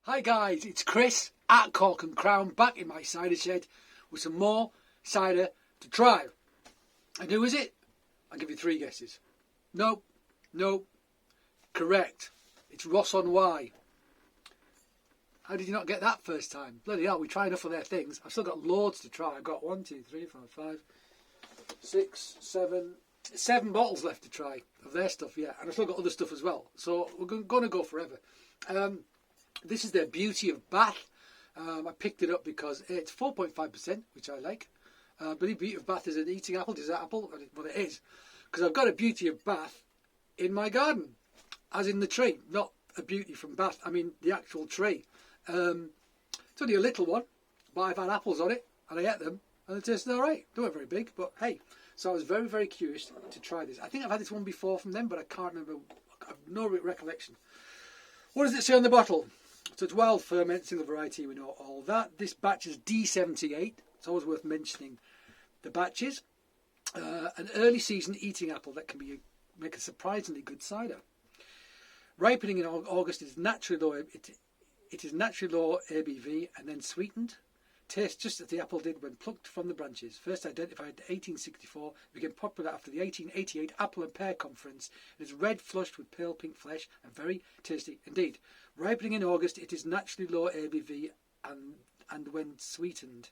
Hi guys, it's Chris at Cork and Crown back in my cider shed with some more cider to try. And who is it? I'll give you 3 guesses. Nope, correct. It's Ross on Y. How did you not get that first time? Bloody hell, we try enough of their things. I've still got loads to try. I've got 1, 2, 3, 4, 5, 6, 7 bottles left to try of their stuff, yeah. And I've still got other stuff as well. So we're going to go forever. This is their Beauty of Bath. I picked it up because it's 4.5%, which I like. I believe Beauty of Bath is an eating apple, dessert apple. Well, it is. Because I've got a Beauty of Bath in my garden. As in the tree. Not a Beauty from Bath. I mean the actual tree. It's only a little one. But I've had apples on it. And I ate them. And they tasted alright. They weren't very big. But hey. So I was very, very curious to try this. I think I've had this one before from them. But I can't remember. I have no recollection. What does it say on the bottle? So it's wild ferment, single variety, we know all that. This batch is D78. It's always worth mentioning the batches. An early season eating apple that can make a surprisingly good cider. Ripening in August is naturally low. It is naturally low ABV and then sweetened. Tastes just as the apple did when plucked from the branches. First identified in 1864, became popular after the 1888 Apple and Pear Conference. It is red, flushed with pale pink flesh and very tasty indeed. Ripening in August, it is naturally low ABV and when sweetened,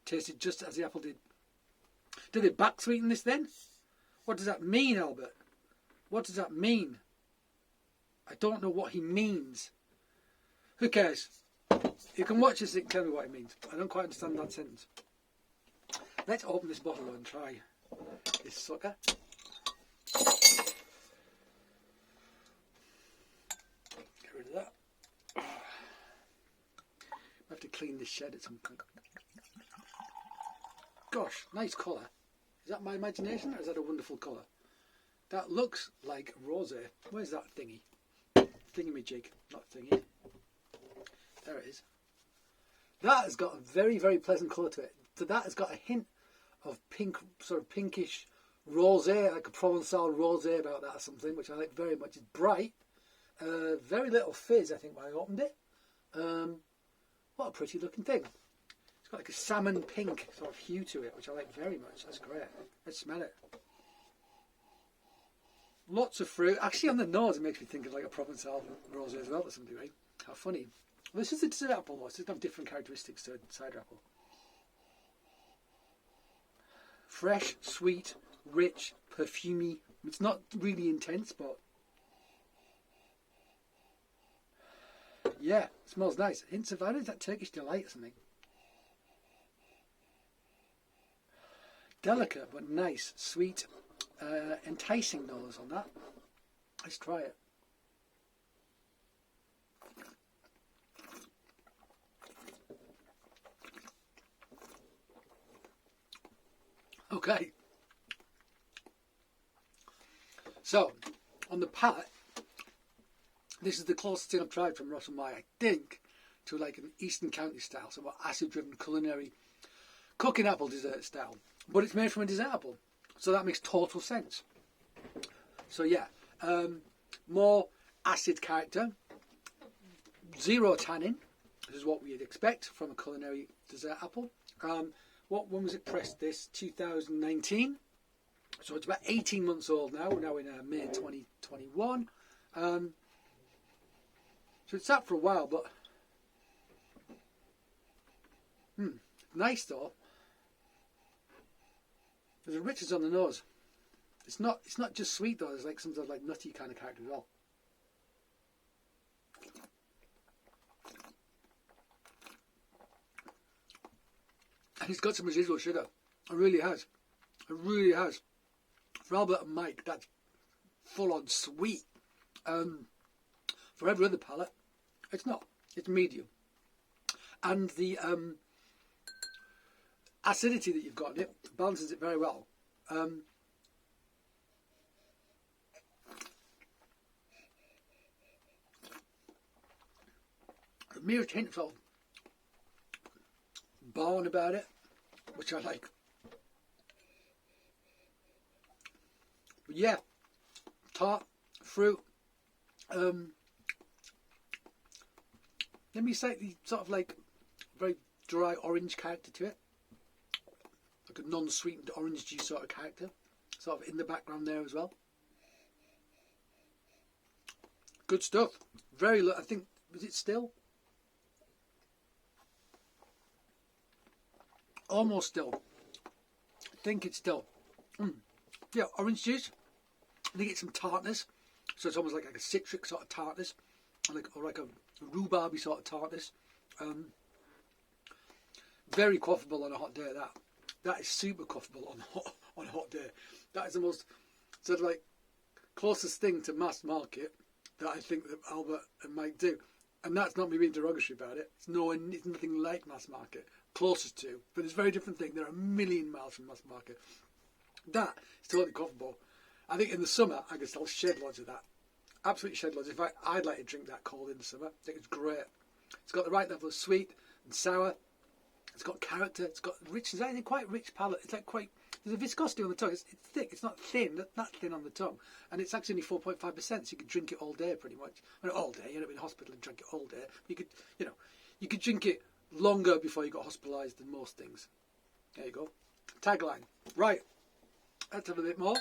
tasted just as the apple did. Did they back sweeten this then? What does that mean, Albert? What does that mean? I don't know what he means. Who cares? You can watch this and tell me what it means. I don't quite understand that sentence. Let's open this bottle and try this sucker. Get rid of that. I have to clean this shed at some point. Gosh, nice colour. Is that my imagination or is that a wonderful colour? That looks like rosé. Where's that thingy? Thingamajig, not thingy. There it is. That has got a very, very pleasant colour to it. So that has got a hint of pink, sort of pinkish rosé, like a Provençal rosé about that or something, which I like very much. It's bright. Very little fizz, I think, when I opened it. What a pretty looking thing. It's got like a salmon pink sort of hue to it, which I like very much. That's great. Let's smell it. Lots of fruit. Actually, on the nose, it makes me think of like a Provençal rosé as well to some degree. How funny. Well, this is a dessert apple, though. It doesn't have different characteristics to a cider apple. Fresh, sweet, rich, perfumey. It's not really intense, but yeah, it smells nice. Hints of, I don't know, is that Turkish delight or something? Delicate but nice, sweet, enticing nose on that. Let's try it. Okay. So, on the palate, this is the closest thing I've tried from Ross and Y, I think, to like an Eastern County style, so acid-driven culinary cooking apple dessert style. But it's made from a dessert apple, so that makes total sense. So yeah, more acid character, 0 tannin. This is what we'd expect from a culinary dessert apple. When was it pressed? This 2019. So it's about 18 months old now. We're now in May 2021. So it's sat for a while, but nice though. There's a richness on the nose. It's not just sweet though. There's like some sort of like nutty kind of character as well. And it's got some residual sugar. It really has. It really has. For Albert and Mike, that's full on sweet. For every other palate, it's not. It's medium. And the acidity that you've got in it balances it very well. A mere hint of barn about it, which I like. But yeah, tart, fruit, Maybe slightly sort of like very dry orange character to it. Like a non-sweetened orange juice sort of character. Sort of in the background there as well. Good stuff. Very low. I think, was it still? Almost still. I think it's still. Yeah, orange juice. I think it's some tartness. So it's almost like a citric sort of tartness. Or like a rhubarby sort of tartness. Very quaffable on a hot day, that. That is super quaffable on a hot day. That is the most sort of like closest thing to mass market that I think that Albert and Mike do. And that's not me being derogatory about it. It's nothing like mass market. Closest to. But it's a very different thing. They're a million miles from mass market. That is totally quaffable. I think in the summer, I could still shed loads of that. Absolutely shed loads. In fact, I'd like to drink that cold in the summer. I think it's great. It's got the right level of sweet and sour. It's got character. It's got rich. It's actually quite rich palate. It's like quite. There's a viscosity on the tongue. It's thick. It's not thin. Not thin on the tongue. And it's actually only 4.5%. So you could drink it all day, pretty much. Well, not all day. You end up in hospital and drink it all day. You could, you could drink it longer before you got hospitalised than most things. There you go. Tagline. Right. Let's have a bit more.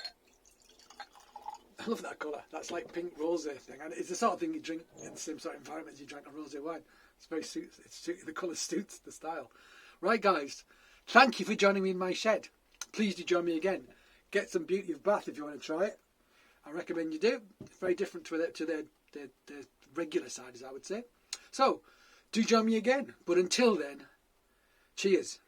I love that colour. That's like pink rosé thing, and it's the sort of thing you drink in the same sort of environment as you drink a rosé wine. It's very the colour suits the style. Right, guys. Thank you for joining me in my shed. Please do join me again. Get some Beauty of Bath if you want to try it. I recommend you do. It's very different to their regular ciders, I would say. So, do join me again. But until then, cheers.